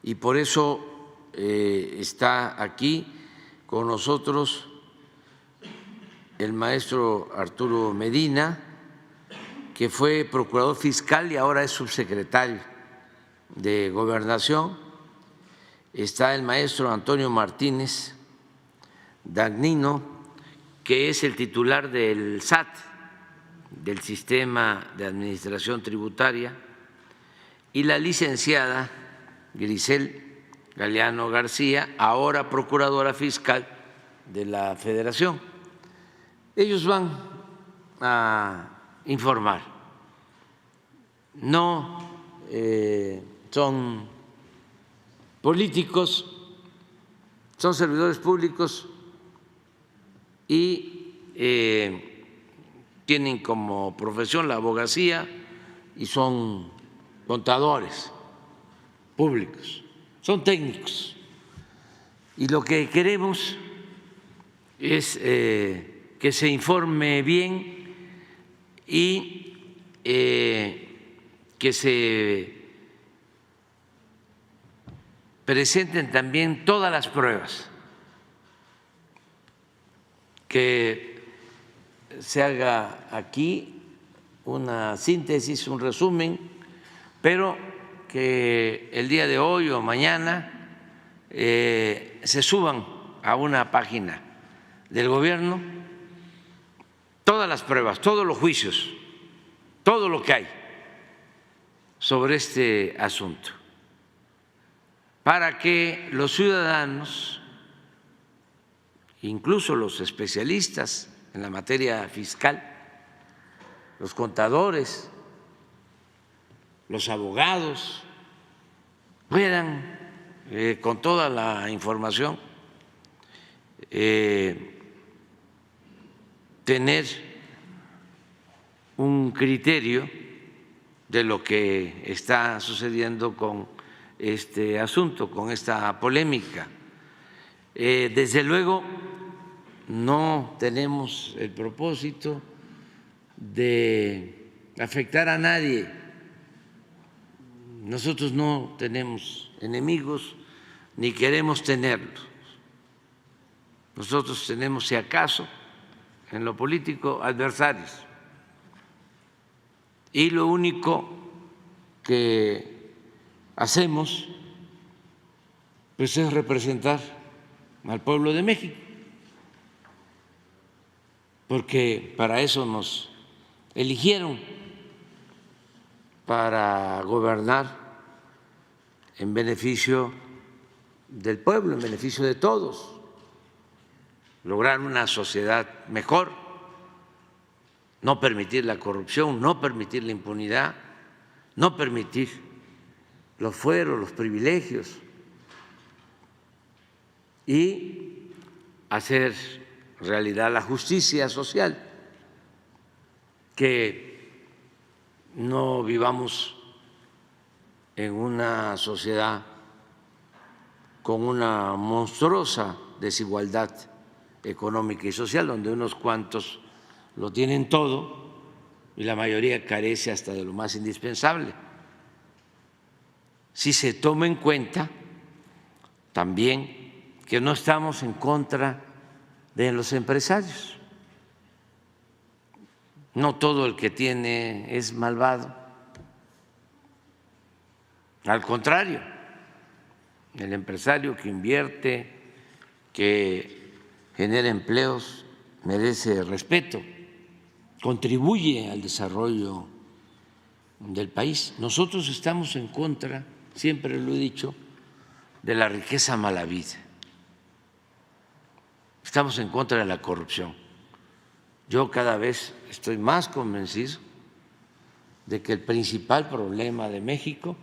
y por eso está aquí con nosotros el maestro Arturo Medina, que fue procurador fiscal y ahora es subsecretario de Gobernación. Está el maestro Antonio Martínez Dagnino, que es el titular del SAT, del Sistema de Administración Tributaria, y la licenciada Grisel Galeano García, ahora procuradora fiscal de la Federación. Ellos van a informar. No son políticos, son servidores públicos y tienen como profesión la abogacía y son contadores públicos, son técnicos. Y lo que queremos es que se informe bien y que se presenten también todas las pruebas, que se haga aquí una síntesis, un resumen, pero que el día de hoy o mañana se suban a una página del gobierno todas las pruebas, todos los juicios, todo lo que hay sobre este asunto, para que los ciudadanos, incluso los especialistas en la materia fiscal, los contadores, los abogados, puedan con toda la información tener un criterio de lo que está sucediendo con este asunto, con esta polémica. Desde luego, no tenemos el propósito de afectar a nadie. Nosotros no tenemos enemigos ni queremos tenerlos. Nosotros tenemos, si acaso, en lo político, adversarios. Y lo único que hacemos pues es representar al pueblo de México, porque para eso nos eligieron, para gobernar en beneficio del pueblo, en beneficio de todos, lograr una sociedad mejor, no permitir la corrupción, no permitir la impunidad, no permitir los fueros, los privilegios y hacer realidad la justicia social, que no vivamos en una sociedad con una monstruosa desigualdad económica y social, donde unos cuantos lo tienen todo y la mayoría carece hasta de lo más indispensable. Si se toma en cuenta también que no estamos en contra de los empresarios, no todo el que tiene es malvado, al contrario, el empresario que invierte, que genera empleos, merece respeto, contribuye al desarrollo del país. Nosotros estamos en contra, siempre lo he dicho, de la riqueza mala vida. Estamos en contra de la corrupción. Yo cada vez estoy más convencido de que el principal problema de México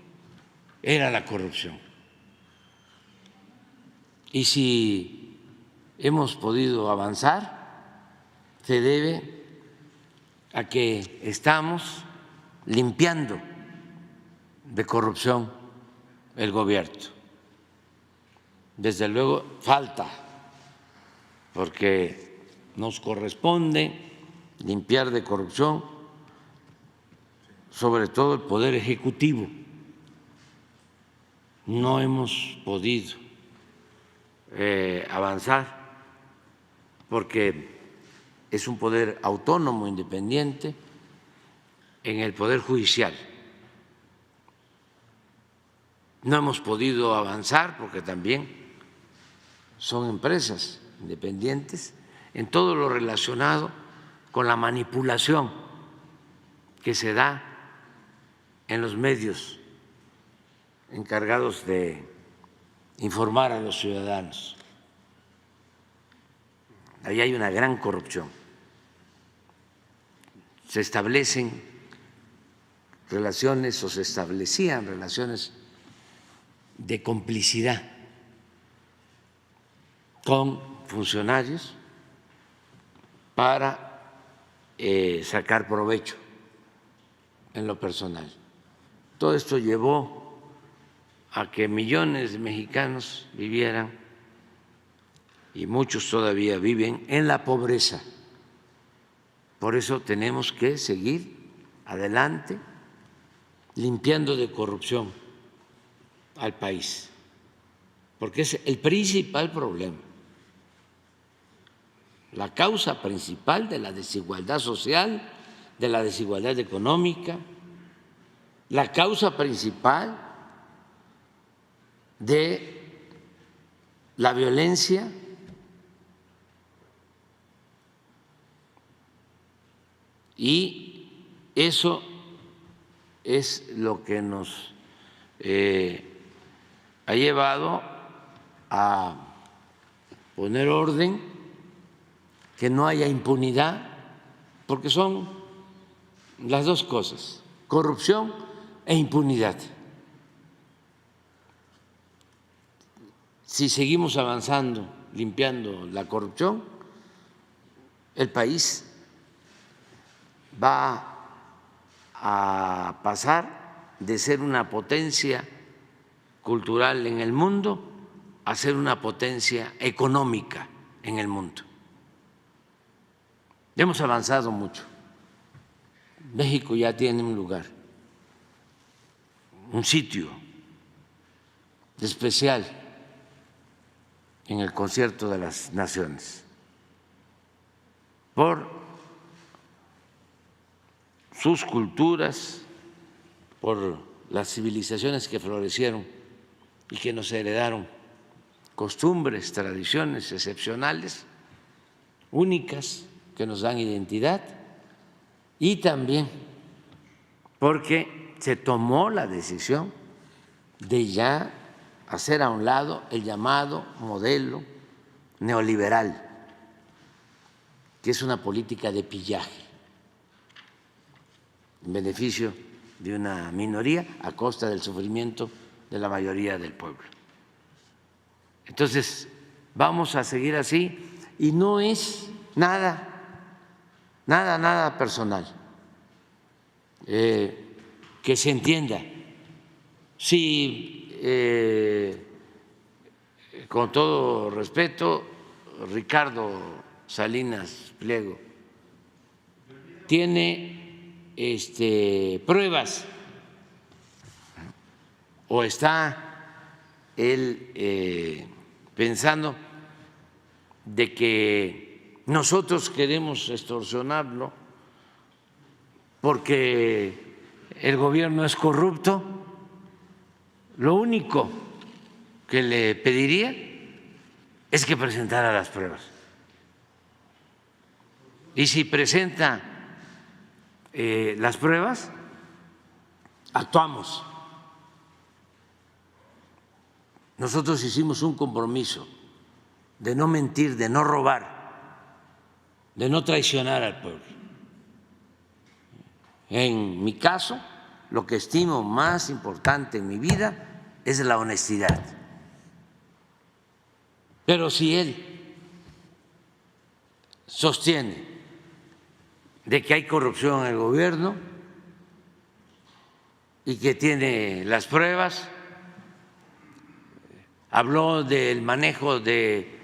era la corrupción. Y si hemos podido avanzar, se debe a que estamos limpiando de corrupción el gobierno. Desde luego falta, porque nos corresponde limpiar de corrupción sobre todo el Poder Ejecutivo. no hemos podido avanzar porque es un poder autónomo, independiente, en el Poder Judicial. No hemos podido avanzar porque también son empresas independientes en todo lo relacionado con la manipulación que se da en los medios encargados de informar a los ciudadanos. Ahí hay una gran corrupción. Se establecen relaciones o se establecían relaciones de complicidad con funcionarios para sacar provecho en lo personal. Todo esto llevó a que millones de mexicanos vivieran, y muchos todavía viven, en la pobreza. Por eso tenemos que seguir adelante limpiando de corrupción al país, porque es el principal problema, la causa principal de la desigualdad social, de la desigualdad económica, la causa principal de la violencia. Y eso es lo que nos ha llevado a poner orden, que no haya impunidad, porque son las dos cosas, corrupción e impunidad. Si seguimos avanzando, limpiando la corrupción, el país va a pasar de ser una potencia cultural en el mundo a ser una potencia económica en el mundo. Hemos avanzado mucho. México ya tiene un lugar, un sitio especial en el concierto de las naciones por sus culturas, por las civilizaciones que florecieron y que nos heredaron costumbres, tradiciones excepcionales, únicas, que nos dan identidad, y también porque se tomó la decisión de ya hacer a un lado el llamado modelo neoliberal, que es una política de pillaje en beneficio de una minoría a costa del sufrimiento de la mayoría del pueblo. Entonces, vamos a seguir así, y no es nada personal. Que se entienda. Si, con todo respeto, Ricardo Salinas Pliego tiene pruebas o está él pensando de que nosotros queremos extorsionarlo porque el gobierno es corrupto, lo único que le pediría es que presentara las pruebas. Y si presenta las pruebas, actuamos. Nosotros hicimos un compromiso de no mentir, de no robar, de no traicionar al pueblo. En mi caso, lo que estimo más importante en mi vida es la honestidad. Pero si él sostiene de que hay corrupción en el gobierno y que tiene las pruebas, habló del manejo de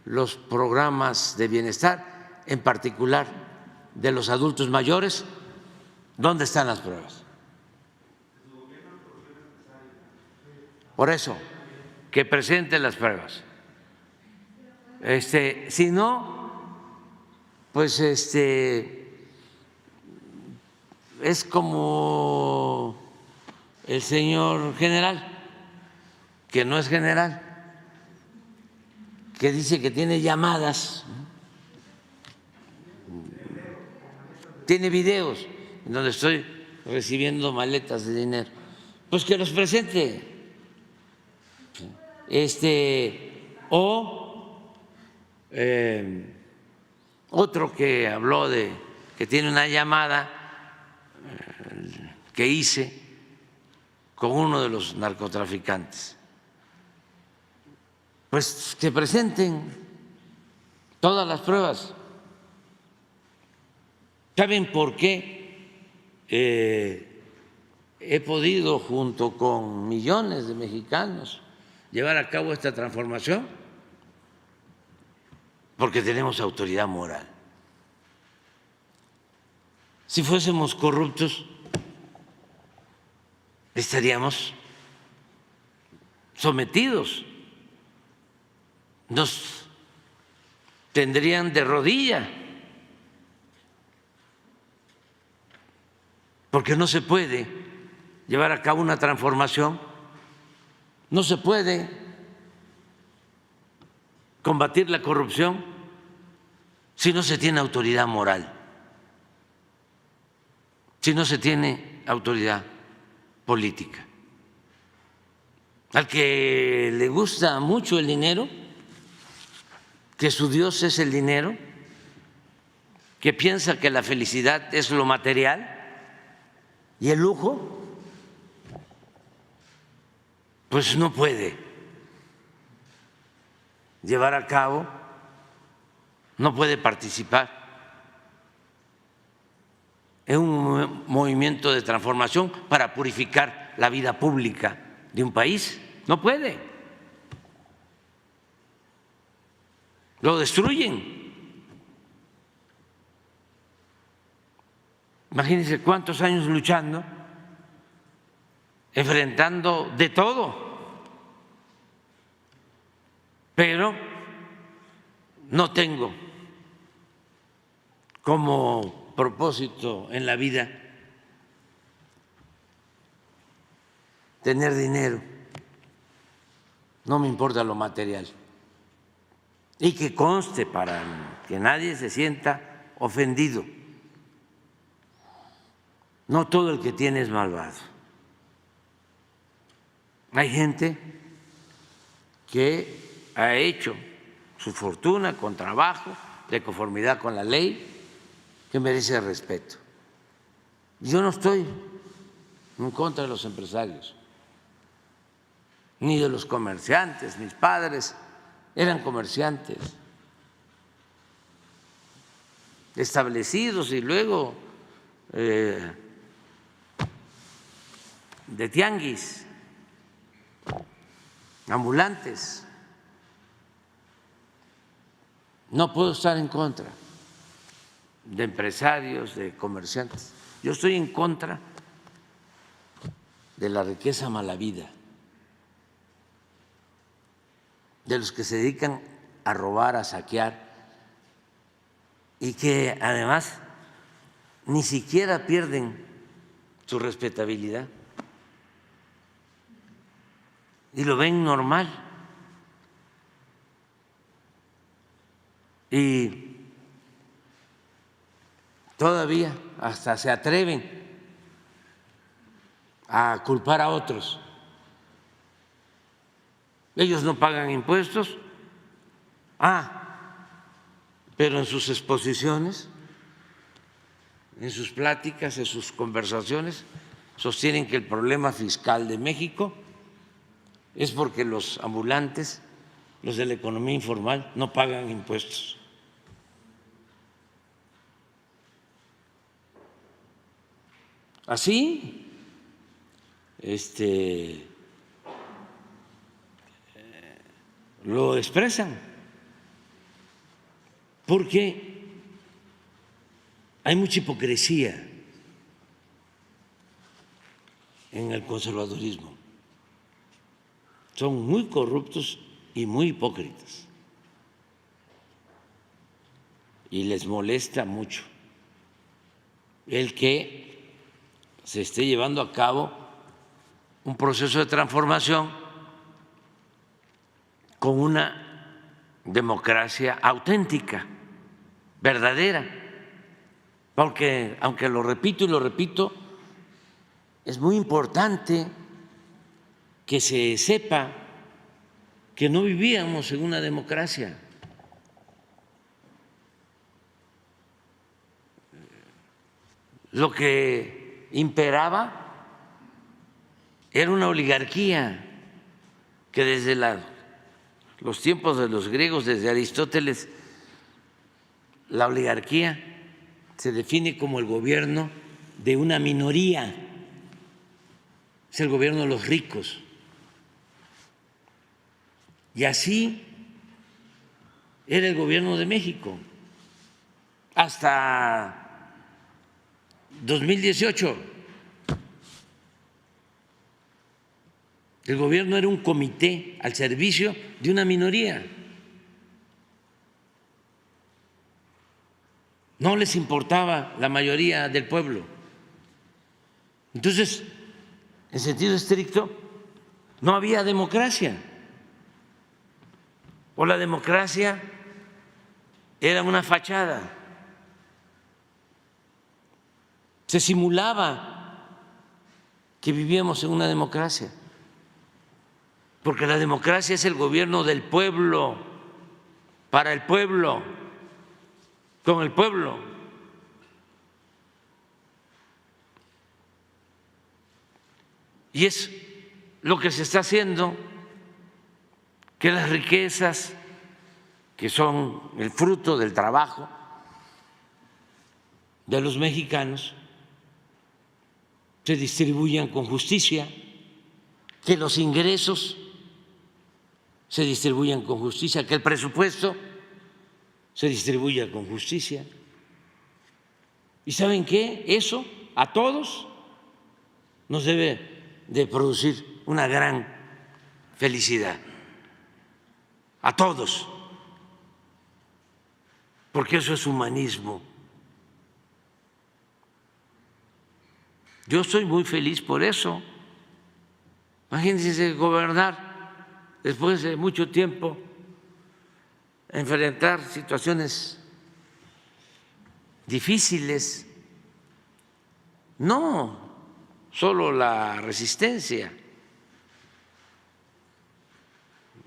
los programas de bienestar, en particular de los adultos mayores. ¿Dónde están las pruebas? Por eso, que presente las pruebas. Si no, pues es como el señor general, que no es general, que dice que tiene llamadas, tiene videos en donde estoy recibiendo maletas de dinero, pues que los presente. Otro que habló de que tiene una llamada que hice con uno de los narcotraficantes, pues que presenten todas las pruebas. ¿Saben por qué he podido, junto con millones de mexicanos, llevar a cabo esta transformación? Porque tenemos autoridad moral. Si fuésemos corruptos, estaríamos sometidos, nos tendrían de rodilla, porque no se puede llevar a cabo una transformación, no se puede combatir la corrupción si no se tiene autoridad moral, si no se tiene autoridad política. Al que le gusta mucho el dinero, que su Dios es el dinero, que piensa que la felicidad es lo material y el lujo, pues no puede llevar a cabo, no puede participar en un movimiento de transformación para purificar la vida pública de un país. No puede. Lo destruyen. Imagínense cuántos años luchando, enfrentando de todo, pero no tengo como propósito en la vida tener dinero, no me importa lo material. Y que conste, para que nadie se sienta ofendido, no todo el que tiene es malvado. Hay gente que ha hecho su fortuna con trabajo, de conformidad con la ley, que merece respeto. Yo no estoy en contra de los empresarios, ni de los comerciantes. Mis padres eran comerciantes establecidos y luego de tianguis, ambulantes. No puedo estar en contra de empresarios, de comerciantes. Yo estoy en contra de la riqueza malavida, de los que se dedican a robar, a saquear y que además ni siquiera pierden su respetabilidad y lo ven normal. Y todavía hasta se atreven a culpar a otros. Ellos no pagan impuestos, pero en sus exposiciones, en sus pláticas, en sus conversaciones, sostienen que el problema fiscal de México es porque los ambulantes, los de la economía informal, no pagan impuestos. Así lo expresan, porque hay mucha hipocresía en el conservadurismo. son muy corruptos y muy hipócritas. Y les molesta mucho el que se esté llevando a cabo un proceso de transformación con una democracia auténtica, verdadera, porque aunque lo repito y lo repito, es muy importante que se sepa que no vivíamos en una democracia. Lo que imperaba era una oligarquía que desde los tiempos de los griegos, desde Aristóteles, la oligarquía se define como el gobierno de una minoría, es el gobierno de los ricos. Y así era el gobierno de México hasta 2018. El gobierno era un comité al servicio de una minoría. No les importaba la mayoría del pueblo. Entonces, en sentido estricto, no había democracia. O la democracia era una fachada. Se simulaba que vivíamos en una democracia, porque la democracia es el gobierno del pueblo, para el pueblo, con el pueblo. Y es lo que se está haciendo, que las riquezas que son el fruto del trabajo de los mexicanos se distribuyan con justicia, que los ingresos se distribuyan con justicia, que el presupuesto se distribuya con justicia. ¿Y saben qué? Eso a todos nos debe de producir una gran felicidad, a todos, porque eso es humanismo. Yo estoy muy feliz por eso. Imagínense gobernar después de mucho tiempo, enfrentar situaciones difíciles, no solo la resistencia,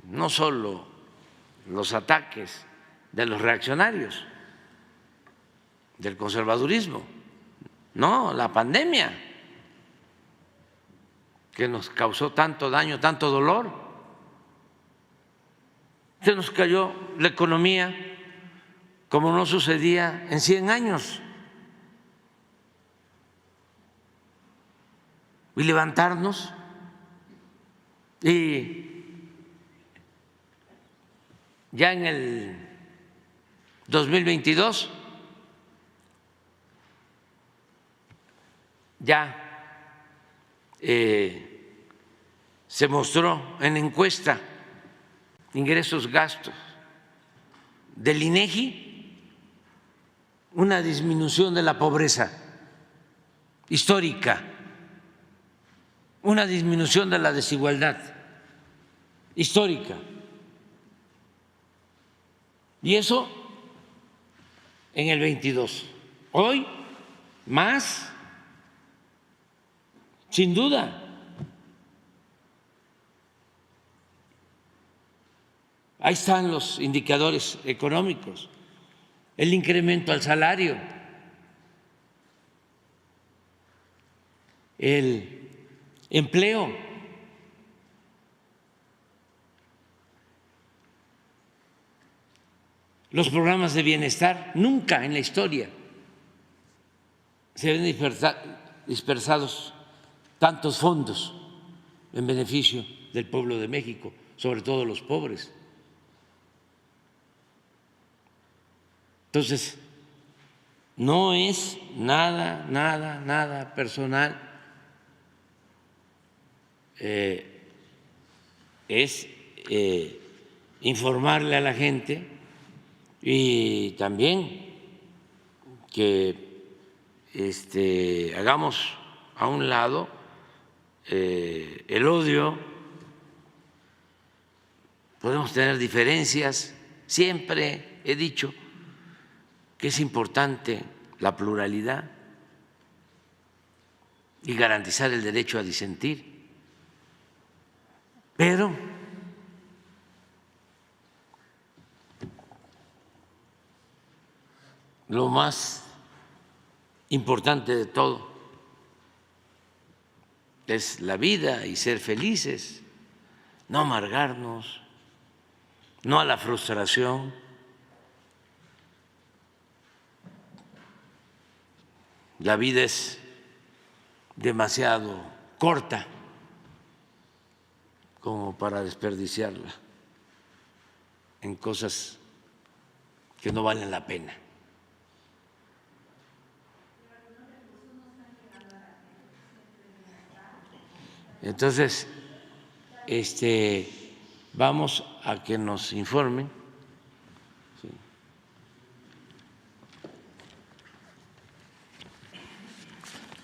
no solo los ataques de los reaccionarios, del conservadurismo, no, la pandemia que nos causó tanto daño, tanto dolor. Se nos cayó la economía como no sucedía en 100 años. Y levantarnos y ya en el 2022 ya se mostró en encuesta ingresos gastos del INEGI una disminución de la pobreza histórica, una disminución de la desigualdad histórica. Y eso en el 22. Hoy más, sin duda. Ahí están los indicadores económicos, el incremento al salario, el empleo, los programas de bienestar. Nunca en la historia se ven dispersados tantos fondos en beneficio del pueblo de México, sobre todo los pobres. Entonces, no es nada personal es informarle a la gente y también que hagamos a un lado el odio. Podemos tener diferencias, siempre he dicho que es importante la pluralidad y garantizar el derecho a disentir, pero lo más importante de todo es la vida y ser felices, no amargarnos, no a la frustración. La vida es demasiado corta como para desperdiciarla en cosas que no valen la pena. Entonces, vamos a que nos informen. Sí.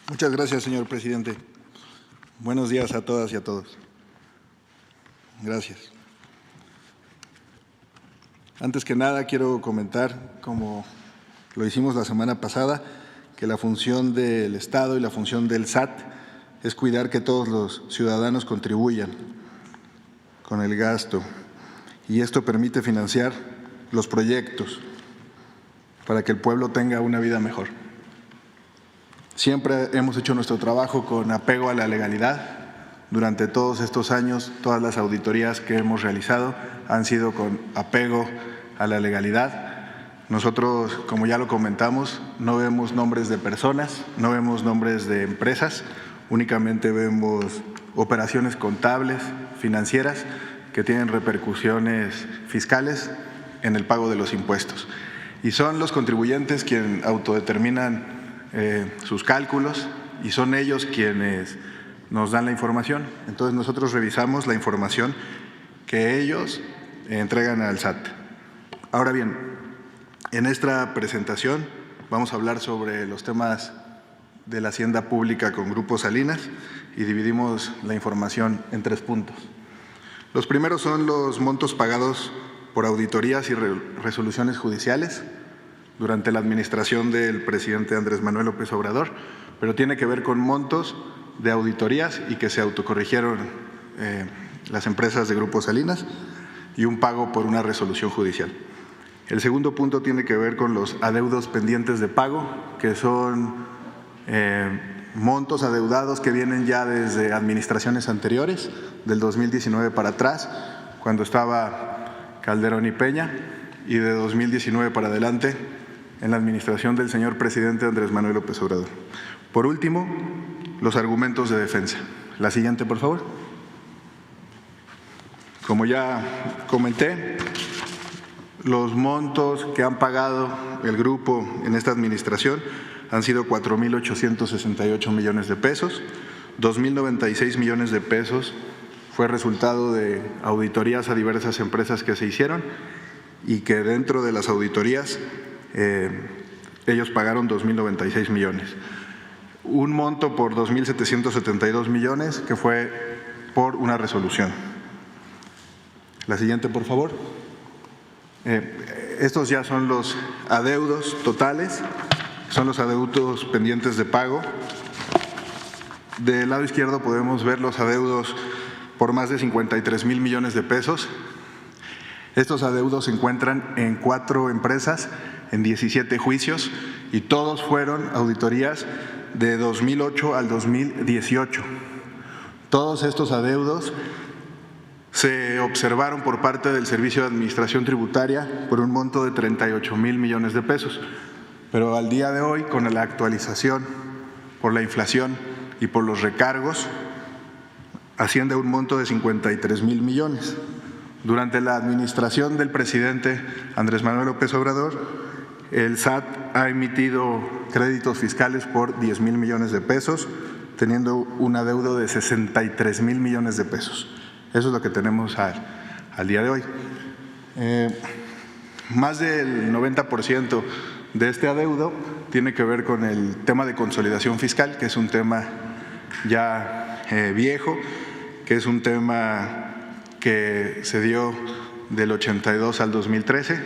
Muchas gracias, señor presidente. Buenos días a todas y a todos. Gracias. Antes que nada, quiero comentar, como lo hicimos la semana pasada, que la función del Estado y la función del SAT es cuidar que todos los ciudadanos contribuyan con el gasto, y esto permite financiar los proyectos para que el pueblo tenga una vida mejor. Siempre hemos hecho nuestro trabajo con apego a la legalidad. Durante todos estos años, todas las auditorías que hemos realizado han sido con apego a la legalidad. Nosotros, como ya lo comentamos, no vemos nombres de personas, no vemos nombres de empresas, únicamente vemos operaciones contables, financieras, que tienen repercusiones fiscales en el pago de los impuestos. Y son los contribuyentes quienes autodeterminan sus cálculos y son ellos quienes nos dan la información. Entonces nosotros revisamos la información que ellos entregan al SAT. Ahora bien, en esta presentación vamos a hablar sobre los temas de la hacienda pública con Grupo Salinas y dividimos la información en 3 puntos. Los primeros son los montos pagados por auditorías y resoluciones judiciales durante la administración del presidente Andrés Manuel López Obrador, pero tiene que ver con montos de auditorías y que se autocorrigieron las empresas de Grupo Salinas y un pago por una resolución judicial. El segundo punto tiene que ver con los adeudos pendientes de pago, que son montos adeudados que vienen ya desde administraciones anteriores, del 2019 para atrás, cuando estaba Calderón y Peña, y de 2019 para adelante, en la administración del señor presidente Andrés Manuel López Obrador. Por último, los argumentos de defensa. La siguiente, por favor. Como ya comenté, los montos que han pagado el grupo en esta administración han sido 4.868 millones de pesos, 2.096 millones de pesos fue resultado de auditorías a diversas empresas que se hicieron y que dentro de las auditorías ellos pagaron 2.096 millones. Un monto por 2.772 millones que fue por una resolución. La siguiente, por favor. Estos ya son los adeudos totales, son los adeudos pendientes de pago. Del lado izquierdo podemos ver los adeudos por más de 53,000 millones de pesos. Estos adeudos se encuentran en 4 empresas, en 17 juicios y todos fueron auditorías de 2008 al 2018. Todos estos adeudos se observaron por parte del Servicio de Administración Tributaria por un monto de 38,000 millones de pesos. Pero al día de hoy, con la actualización por la inflación y por los recargos, asciende a un monto de 53,000 millones. Durante la administración del presidente Andrés Manuel López Obrador, el SAT ha emitido créditos fiscales por 10,000 millones de pesos, teniendo un adeudo de 63,000 millones de pesos. Eso es lo que tenemos al día de hoy. Más del 90% de este adeudo tiene que ver con el tema de consolidación fiscal, que es un tema ya viejo, que es un tema que se dio del 82 al 2013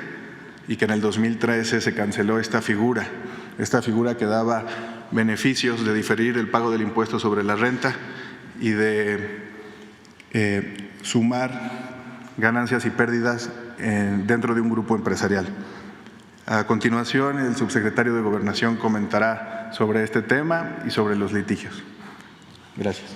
y que en el 2013 se canceló esta figura que daba beneficios de diferir el pago del impuesto sobre la renta y de sumar ganancias y pérdidas dentro de un grupo empresarial. A continuación, el subsecretario de Gobernación comentará sobre este tema y sobre los litigios. Gracias.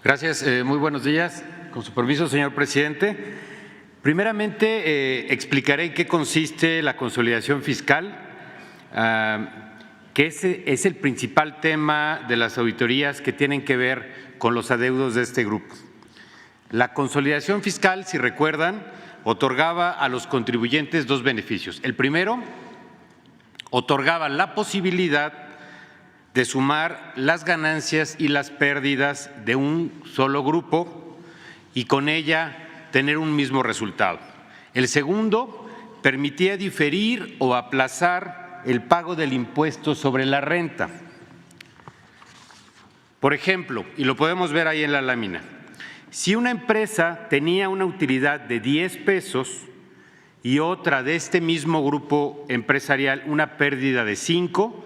Gracias. Muy buenos días. Con su permiso, señor presidente. Primeramente, explicaré en qué consiste la consolidación fiscal, que es el principal tema de las auditorías que tienen que ver con los adeudos de este grupo. La consolidación fiscal, si recuerdan, otorgaba a los contribuyentes dos beneficios. El primero, otorgaba la posibilidad de sumar las ganancias y las pérdidas de un solo grupo y con ella tener un mismo resultado. El segundo, permitía diferir o aplazar el pago del impuesto sobre la renta. Por ejemplo, y lo podemos ver ahí en la lámina, si una empresa tenía una utilidad de 10 pesos y otra de este mismo grupo empresarial una pérdida de 5,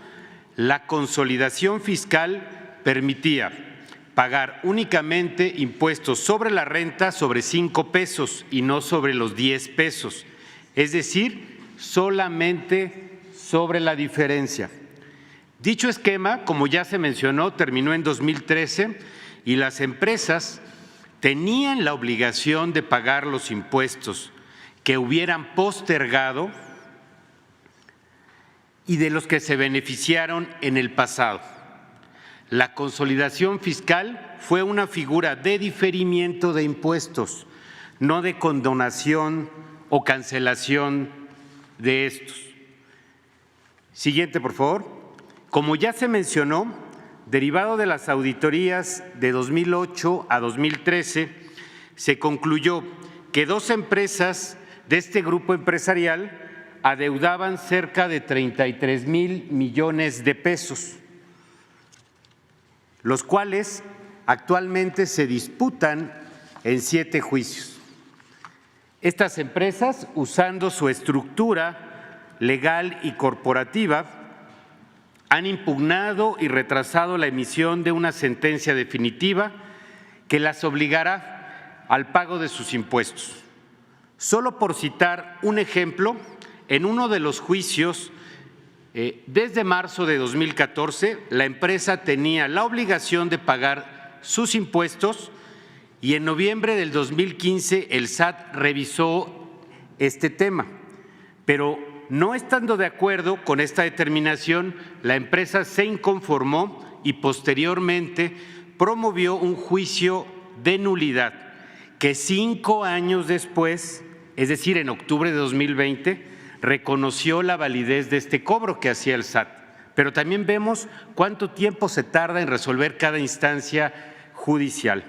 la consolidación fiscal permitía pagar únicamente impuestos sobre la renta sobre 5 pesos y no sobre los 10 pesos, es decir, solamente sobre la diferencia. Dicho esquema, como ya se mencionó, terminó en 2013 y las empresas tenían la obligación de pagar los impuestos que hubieran postergado y de los que se beneficiaron en el pasado. La consolidación fiscal fue una figura de diferimiento de impuestos, no de condonación o cancelación de estos. Siguiente, por favor. Como ya se mencionó, derivado de las auditorías de 2008 a 2013, se concluyó que dos empresas de este grupo empresarial adeudaban cerca de 33,000 millones de pesos, los cuales actualmente se disputan en 7 juicios. Estas empresas, usando su estructura legal y corporativa, han impugnado y retrasado la emisión de una sentencia definitiva que las obligará al pago de sus impuestos. Solo por citar un ejemplo, en uno de los juicios, desde marzo de 2014, la empresa tenía la obligación de pagar sus impuestos y en noviembre del 2015 el SAT revisó este tema, pero no estando de acuerdo con esta determinación, la empresa se inconformó y posteriormente promovió un juicio de nulidad que 5 años después, es decir, en octubre de 2020, reconoció la validez de este cobro que hacía el SAT. Pero también vemos cuánto tiempo se tarda en resolver cada instancia judicial.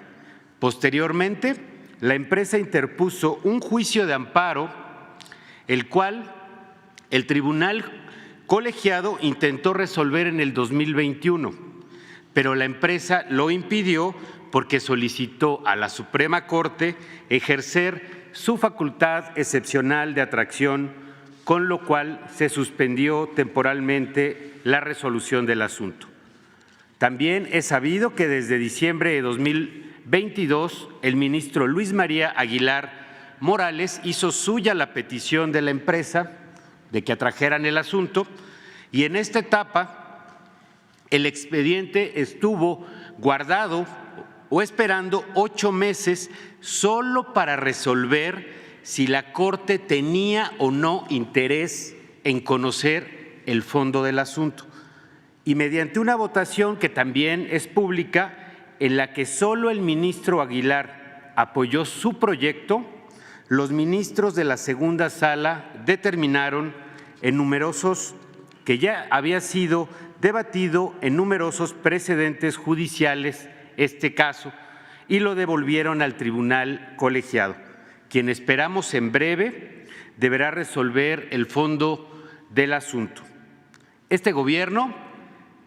Posteriormente, la empresa interpuso un juicio de amparo, el cual el tribunal colegiado intentó resolver en el 2021, pero la empresa lo impidió porque solicitó a la Suprema Corte ejercer su facultad excepcional de atracción, con lo cual se suspendió temporalmente la resolución del asunto. También es sabido que desde diciembre de 2022 el ministro Luis María Aguilar Morales hizo suya la petición de la empresa de que atrajeran el asunto y en esta etapa el expediente estuvo guardado o esperando 8 meses solo para resolver si la Corte tenía o no interés en conocer el fondo del asunto. Y mediante una votación que también es pública, en la que solo el ministro Aguilar apoyó su proyecto, los ministros de la segunda sala determinaron en numerosos que ya había sido debatido en numerosos precedentes judiciales este caso y lo devolvieron al tribunal colegiado, quien esperamos en breve deberá resolver el fondo del asunto. Este gobierno,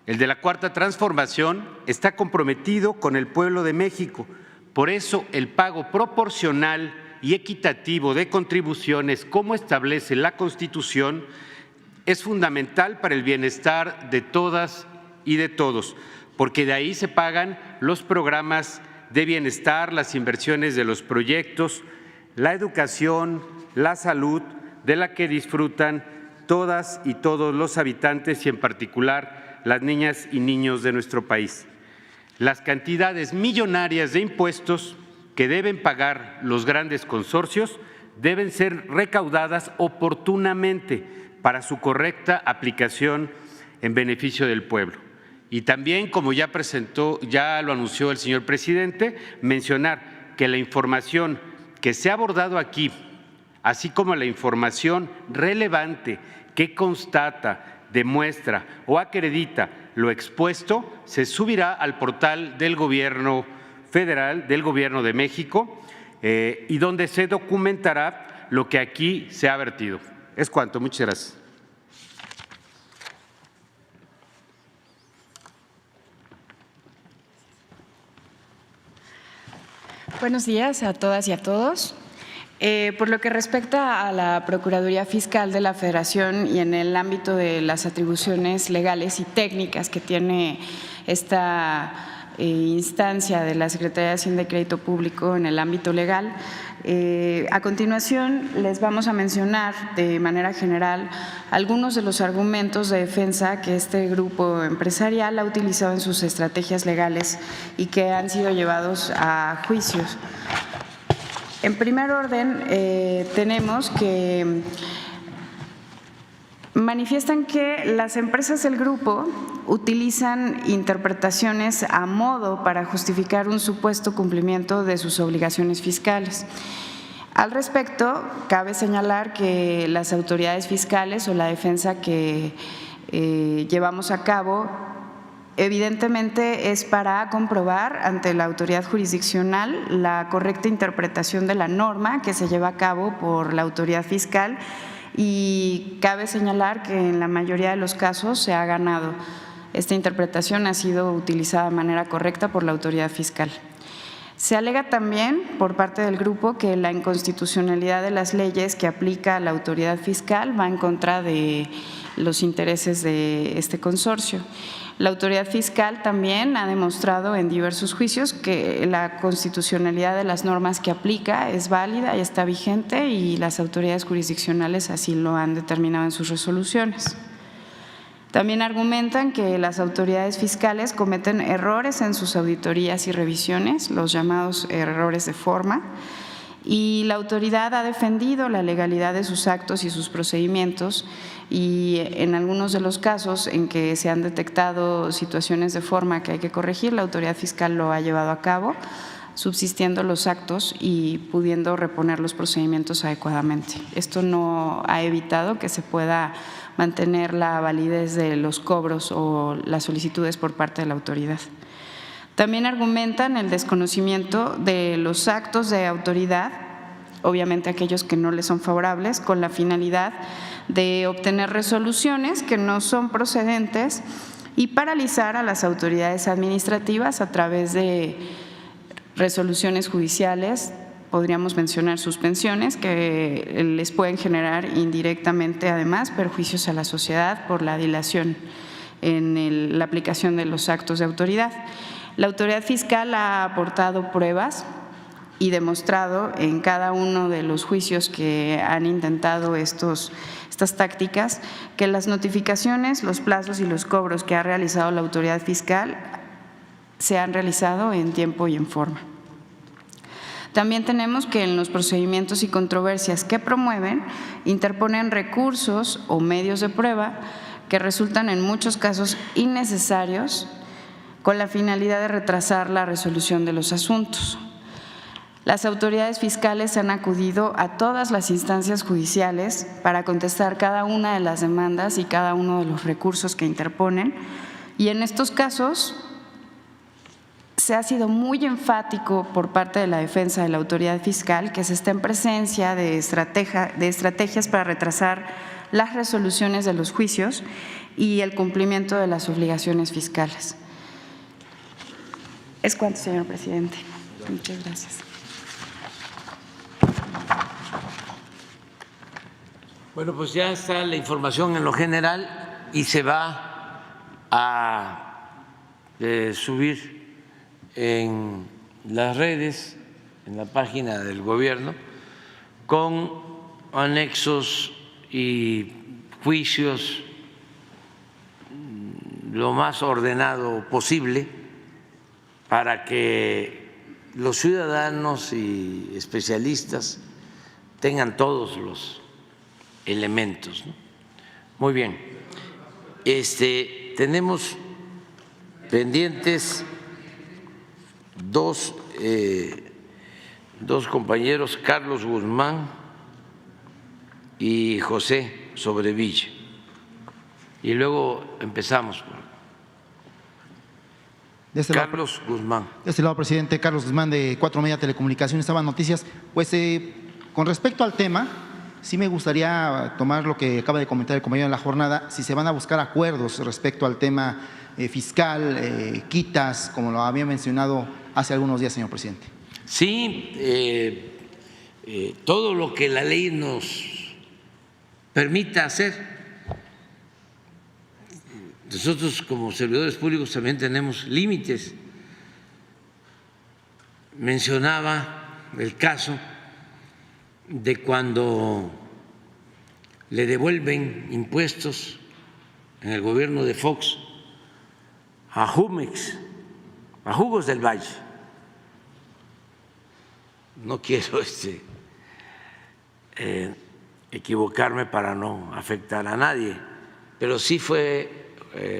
el de la Cuarta Transformación, está comprometido con el pueblo de México. Por eso el pago proporcional y equitativo de contribuciones, como establece la Constitución, es fundamental para el bienestar de todas y de todos, porque de ahí se pagan los programas de bienestar, las inversiones de los proyectos, la educación, la salud, de la que disfrutan todas y todos los habitantes y en particular las niñas y niños de nuestro país. Las cantidades millonarias de impuestos que deben pagar los grandes consorcios deben ser recaudadas oportunamente para su correcta aplicación en beneficio del pueblo. Y también, como ya lo anunció el señor presidente, mencionar que la información que se ha abordado aquí, así como la información relevante que constata, demuestra o acredita lo expuesto, se subirá al portal del Gobierno federal, del Gobierno de México, y donde se documentará lo que aquí se ha vertido. Es cuanto. Muchas gracias. Buenos días a todas y a todos. Por lo que respecta a la Procuraduría Fiscal de la Federación y en el ámbito de las atribuciones legales y técnicas que tiene esta instancia de la Secretaría de Hacienda y Crédito Público en el ámbito legal, a continuación les vamos a mencionar de manera general algunos de los argumentos de defensa que este grupo empresarial ha utilizado en sus estrategias legales y que han sido llevados a juicios. En primer orden, tenemos que manifiestan que las empresas del grupo utilizan interpretaciones a modo para justificar un supuesto cumplimiento de sus obligaciones fiscales. Al respecto, cabe señalar que las autoridades fiscales o la defensa que llevamos a cabo evidentemente es para comprobar ante la autoridad jurisdiccional la correcta interpretación de la norma que se lleva a cabo por la autoridad fiscal, y cabe señalar que en la mayoría de los casos se ha ganado. Esta interpretación ha sido utilizada de manera correcta por la autoridad fiscal. Se alega también por parte del grupo que la inconstitucionalidad de las leyes que aplica la autoridad fiscal va en contra de los intereses de este consorcio. La autoridad fiscal también ha demostrado en diversos juicios que la constitucionalidad de las normas que aplica es válida y está vigente, y las autoridades jurisdiccionales así lo han determinado en sus resoluciones. También argumentan que las autoridades fiscales cometen errores en sus auditorías y revisiones, los llamados errores de forma, y la autoridad ha defendido la legalidad de sus actos y sus procedimientos, y en algunos de los casos en que se han detectado situaciones de forma que hay que corregir, la autoridad fiscal lo ha llevado a cabo, subsistiendo los actos y pudiendo reponer los procedimientos adecuadamente. Esto no ha evitado que se pueda mantener la validez de los cobros o las solicitudes por parte de la autoridad. También argumentan el desconocimiento de los actos de autoridad, obviamente aquellos que no les son favorables, con la finalidad de obtener resoluciones que no son procedentes y paralizar a las autoridades administrativas a través de resoluciones judiciales. Podríamos mencionar suspensiones que les pueden generar indirectamente además perjuicios a la sociedad por la dilación en la aplicación de los actos de autoridad. La autoridad fiscal ha aportado pruebas y demostrado en cada uno de los juicios que han intentado estas tácticas que las notificaciones, los plazos y los cobros que ha realizado la autoridad fiscal se han realizado en tiempo y en forma. También tenemos que en los procedimientos y controversias que promueven, interponen recursos o medios de prueba que resultan en muchos casos innecesarios con la finalidad de retrasar la resolución de los asuntos. Las autoridades fiscales han acudido a todas las instancias judiciales para contestar cada una de las demandas y cada uno de los recursos que interponen, y en estos casos se ha sido muy enfático por parte de la defensa de la autoridad fiscal que se está en presencia de estrategias para retrasar las resoluciones de los juicios y el cumplimiento de las obligaciones fiscales. Es cuanto, señor presidente. Muchas gracias. Bueno, pues ya está la información en lo general y se va a subir en las redes, en la página del gobierno, con anexos y juicios lo más ordenado posible para que los ciudadanos y especialistas tengan todos los elementos, ¿no? Muy bien. Tenemos pendientes dos compañeros, Carlos Guzmán y José Sobrevilla. Y luego empezamos por Carlos Guzmán. De este lado, presidente, Carlos Guzmán, de 4 Media Telecomunicaciones. Estaban noticias. Pues con respecto al tema, sí me gustaría tomar lo que acaba de comentar el compañero en la jornada, si se van a buscar acuerdos respecto al tema fiscal, quitas, como lo había mencionado hace algunos días, señor presidente. Sí, todo lo que la ley nos permita hacer. Nosotros como servidores públicos también tenemos límites. Mencionaba el caso de cuando le devuelven impuestos en el gobierno de Fox a Jumex, a Jugos del Valle. No quiero equivocarme para no afectar a nadie, pero sí fue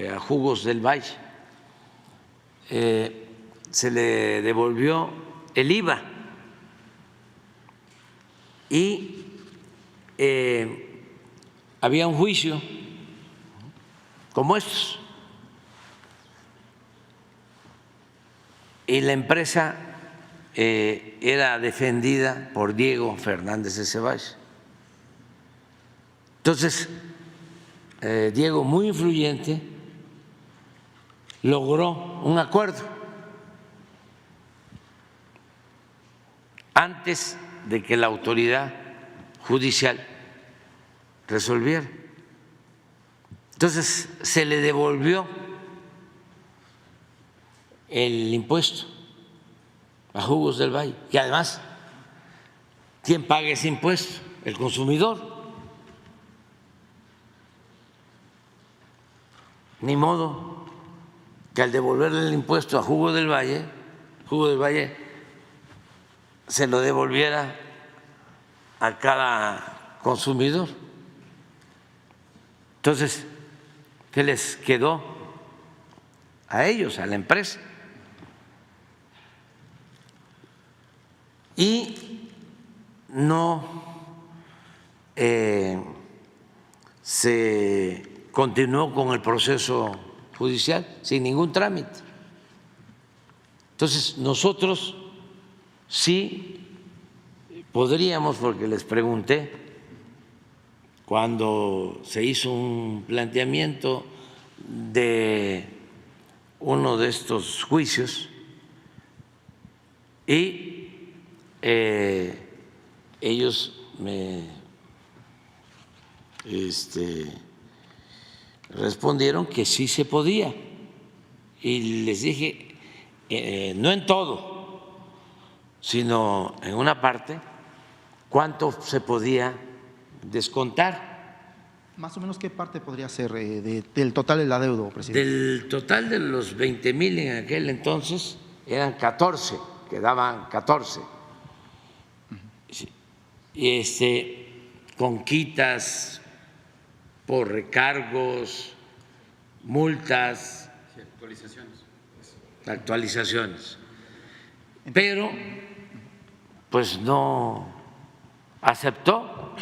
a Jugos del Valle. Se le devolvió el IVA y había un juicio como estos y la empresa era defendida por Diego Fernández de Ceballos. Entonces, Diego, muy influyente, logró un acuerdo antes de que la autoridad judicial resolviera. Entonces, se le devolvió el impuesto a Jugos del Valle, que además, ¿quién paga ese impuesto? El consumidor. Ni modo que al devolverle el impuesto a Jugo del Valle se lo devolviera a cada consumidor. Entonces, ¿qué les quedó a ellos, a la empresa? Y no se continuó con el proceso judicial sin ningún trámite. Entonces, nosotros sí podríamos, porque les pregunté cuando se hizo un planteamiento de uno de estos juicios y ellos me respondieron que sí se podía y les dije, no en todo, sino en una parte, cuánto se podía descontar. Más o menos, ¿qué parte podría ser del total del adeudo, presidente? Del total de los 20,000 en aquel entonces eran 14, quedaban 14. Y con quitas por recargos, multas, actualizaciones. Pero pues no aceptó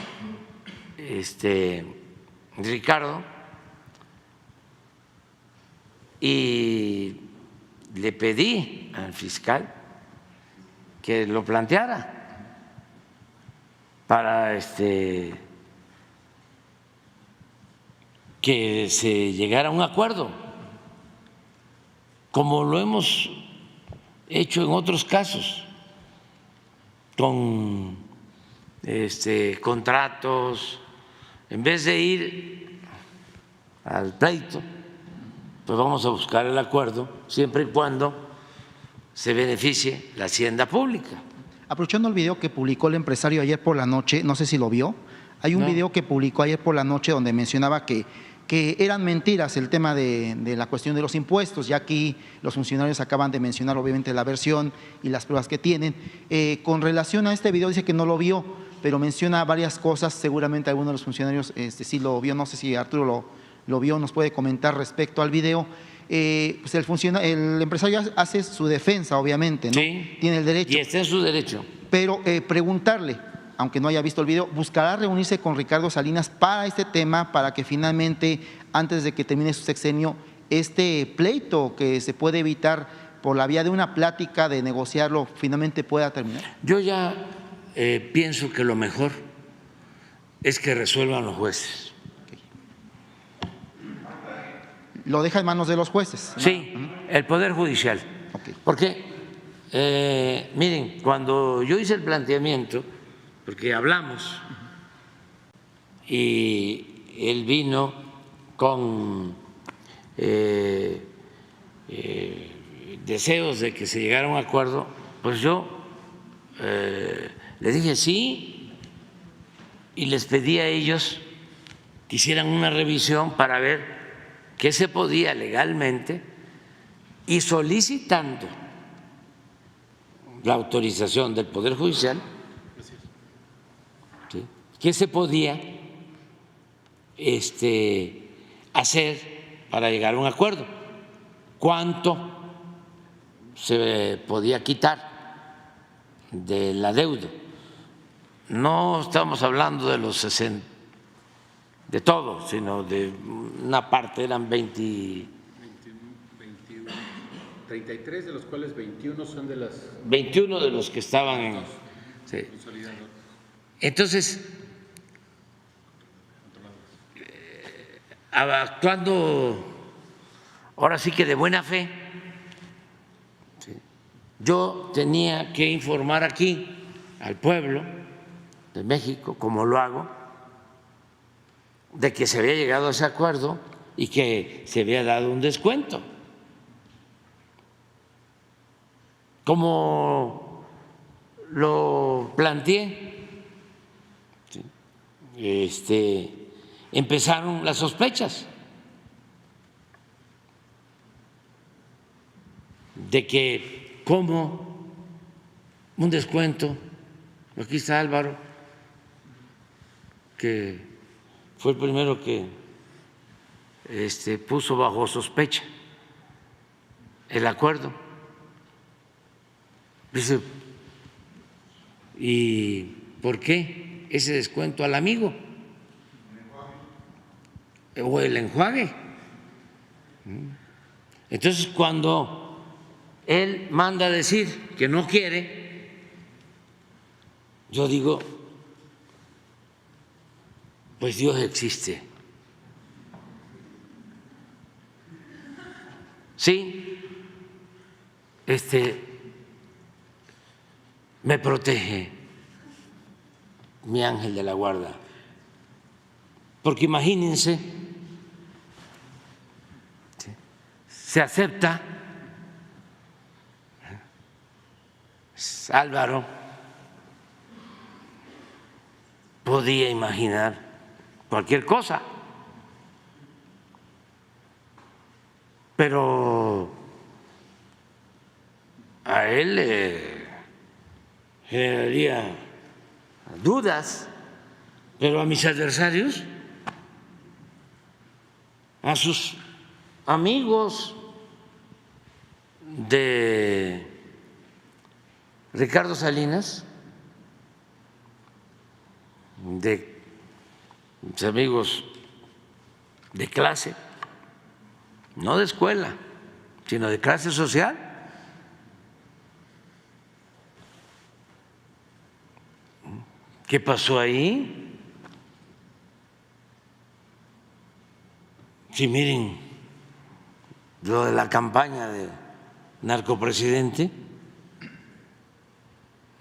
Ricardo, y le pedí al fiscal que lo planteara para que se llegara a un acuerdo, como lo hemos hecho en otros casos, con contratos. En vez de ir al pleito, pues vamos a buscar el acuerdo siempre y cuando se beneficie la hacienda pública. Aprovechando el video que publicó el empresario ayer por la noche, no sé si lo vio, hay un video que publicó ayer por la noche donde mencionaba que eran mentiras el tema de la cuestión de los impuestos. Ya aquí los funcionarios acaban de mencionar obviamente la versión y las pruebas que tienen. Con relación a este video dice que no lo vio, pero menciona varias cosas. Seguramente alguno de los funcionarios sí lo vio, no sé si Arturo lo vio, nos puede comentar respecto al video. Pues el empresario hace su defensa, obviamente, ¿no? Sí, tiene el derecho. y está en su derecho. Pero preguntarle, aunque no haya visto el video, ¿buscará reunirse con Ricardo Salinas para este tema, para que finalmente, antes de que termine su sexenio, este pleito que se puede evitar por la vía de una plática, de negociarlo, finalmente pueda terminar? Yo ya pienso que lo mejor es que resuelvan los jueces. Lo deja en manos de los jueces. Sí, el Poder Judicial. Okay. Porque, miren, cuando yo hice el planteamiento, porque hablamos y él vino con deseos de que se llegara a un acuerdo, pues yo le dije sí y les pedí a ellos que hicieran una revisión para ver qué se podía legalmente, y solicitando la autorización del Poder Judicial, ¿sí?, qué se podía hacer para llegar a un acuerdo, cuánto se podía quitar de la deuda. No estamos hablando de los 60, de todo, sino de una parte, eran 33, de los cuales 21 son de las… 21 de los que estaban en… Sí. Entonces, actuando ahora sí que de buena fe, ¿sí?, yo tenía que informar aquí al pueblo de México, como lo hago, de que se había llegado a ese acuerdo y que se había dado un descuento. Como lo planteé, ¿sí?, empezaron las sospechas de que como un descuento. Aquí está Álvaro, que fue el primero que puso bajo sospecha el acuerdo. Dice, ¿y por qué ese descuento al amigo? O el enjuague. Entonces, cuando él manda a decir que no quiere, yo digo, pues Dios existe. Sí, me protege mi ángel de la guarda. Porque imagínense, se acepta, Álvaro podía imaginar cualquier cosa, pero a él le generaría dudas, pero a mis adversarios, a sus amigos de Ricardo Salinas, de mis amigos de clase, no de escuela, sino de clase social. ¿Qué pasó ahí? Sí, miren, lo de la campaña de narcopresidente,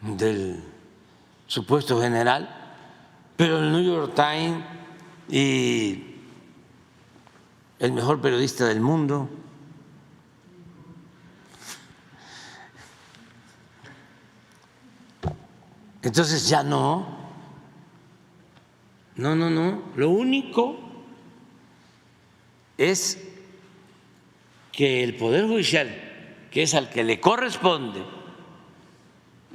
del supuesto general, pero el New York Times y el mejor periodista del mundo entonces ya no, lo único es que el Poder Judicial, que es al que le corresponde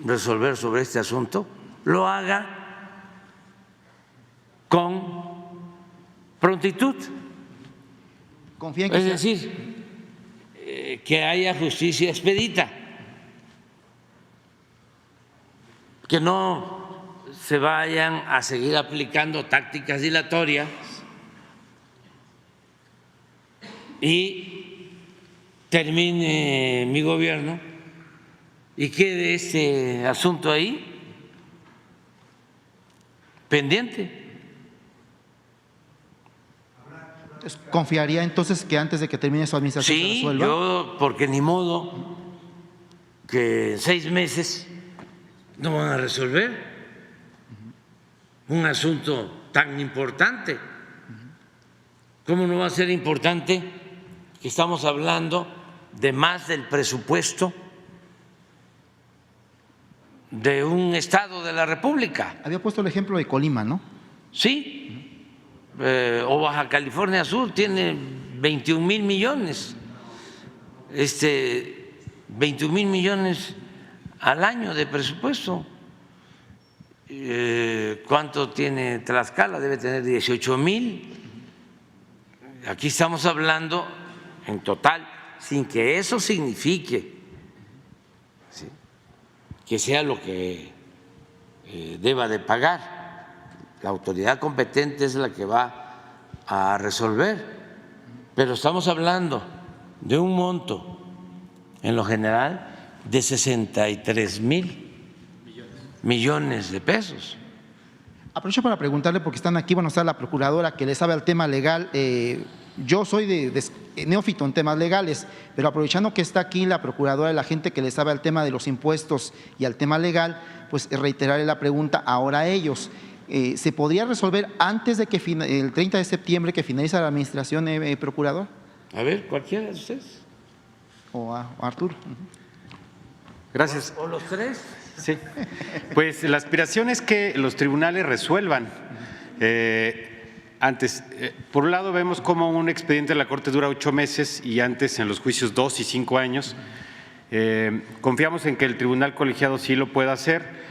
resolver sobre este asunto, lo haga con prontitud. Confía en que Es decir, que haya justicia expedita, que no se vayan a seguir aplicando tácticas dilatorias y termine mi gobierno y quede este asunto ahí pendiente. ¿Confiaría entonces que antes de que termine su administración se Sí, resuelva? yo, porque ni modo que en 6 meses no van a resolver un asunto tan importante. ¿Cómo no va a ser importante que estamos hablando de más del presupuesto de un estado de la República? Había puesto el ejemplo de Colima, ¿no? Sí, o Baja California Sur tiene 21,000 millones, 21,000 millones al año de presupuesto. ¿Cuánto tiene Tlaxcala? Debe tener 18,000. Aquí estamos hablando en total, sin que eso signifique, ¿sí?, que sea lo que deba de pagar. La autoridad competente es la que va a resolver, pero estamos hablando de un monto en lo general de 63,000 millones de pesos. Aprovecho para preguntarle, porque están aquí, bueno, está la procuradora que le sabe al tema legal. Yo soy de neófito en temas legales, pero aprovechando que está aquí la procuradora y la gente que le sabe al tema de los impuestos y al tema legal, pues reiterarle la pregunta ahora a ellos. ¿Se podría resolver antes de que el 30 de septiembre que finaliza la administración, procurador? A ver, cualquiera de ustedes. O a Arturo. Gracias. ¿O los tres? Sí, pues la aspiración es que los tribunales resuelvan. Antes, por un lado vemos cómo un expediente de la Corte dura 8 meses y antes en los juicios 2 y 5 años. Confiamos en que el tribunal colegiado sí lo pueda hacer.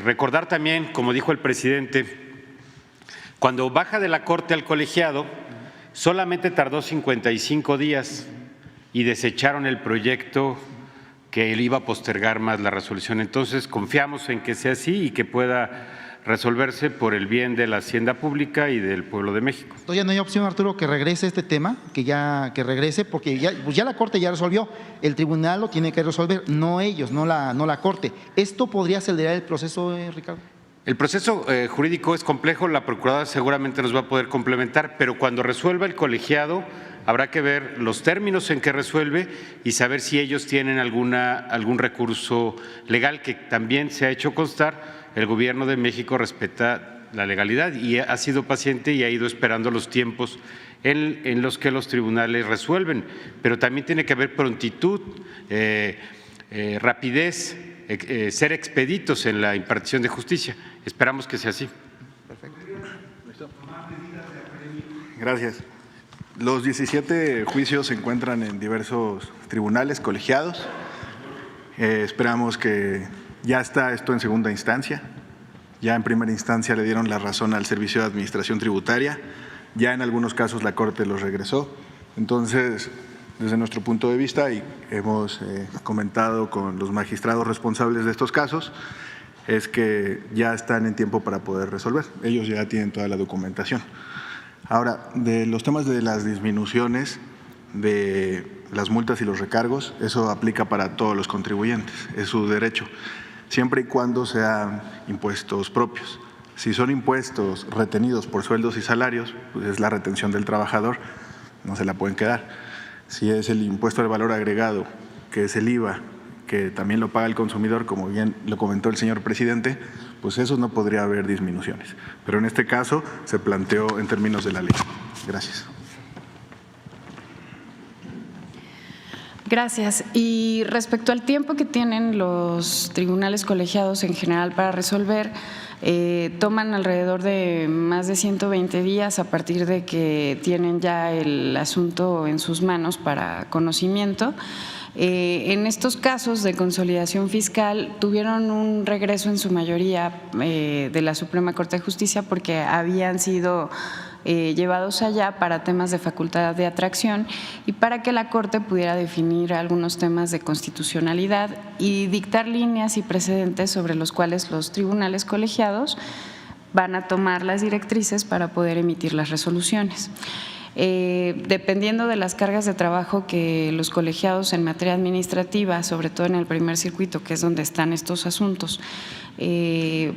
Recordar también, como dijo el presidente, cuando baja de la Corte al colegiado, solamente tardó 55 días y desecharon el proyecto que él iba a postergar más la resolución. Entonces, confiamos en que sea así y que pueda resolverse por el bien de la hacienda pública y del pueblo de México. Entonces ya no hay opción, Arturo, que regrese este tema, que regrese, porque ya la Corte ya resolvió, el tribunal lo tiene que resolver, no ellos, no la Corte. ¿Esto podría acelerar el proceso, Ricardo? El proceso jurídico es complejo, la Procuradora seguramente nos va a poder complementar, pero cuando resuelva el colegiado habrá que ver los términos en que resuelve y saber si ellos tienen algún recurso legal, que también se ha hecho constar. El Gobierno de México respeta la legalidad y ha sido paciente y ha ido esperando los tiempos en los que los tribunales resuelven, pero también tiene que haber prontitud, rapidez, ser expeditos en la impartición de justicia. Esperamos que sea así. Perfecto. Gracias. Los 17 juicios se encuentran en diversos tribunales colegiados. Esperamos que ya está esto en segunda instancia. Ya en primera instancia le dieron la razón al Servicio de Administración Tributaria. Ya en algunos casos la Corte los regresó. Entonces, desde nuestro punto de vista, y hemos comentado con los magistrados responsables de estos casos, es que ya están en tiempo para poder resolver. Ellos ya tienen toda la documentación. Ahora, de los temas de las disminuciones, de las multas y los recargos, eso aplica para todos los contribuyentes, es su derecho, siempre y cuando sean impuestos propios. Si son impuestos retenidos por sueldos y salarios, pues es la retención del trabajador, no se la pueden quedar. Si es el impuesto al valor agregado, que es el IVA, que también lo paga el consumidor, como bien lo comentó el señor presidente, pues eso no podría haber disminuciones. Pero en este caso se planteó en términos de la ley. Gracias. Gracias. Y respecto al tiempo que tienen los tribunales colegiados en general para resolver, toman alrededor de más de 120 días a partir de que tienen ya el asunto en sus manos para conocimiento. En estos casos de consolidación fiscal tuvieron un regreso en su mayoría de la Suprema Corte de Justicia porque habían sido llevados allá para temas de facultad de atracción y para que la Corte pudiera definir algunos temas de constitucionalidad y dictar líneas y precedentes sobre los cuales los tribunales colegiados van a tomar las directrices para poder emitir las resoluciones. Dependiendo de las cargas de trabajo que los colegiados en materia administrativa, sobre todo en el primer circuito, que es donde están estos asuntos,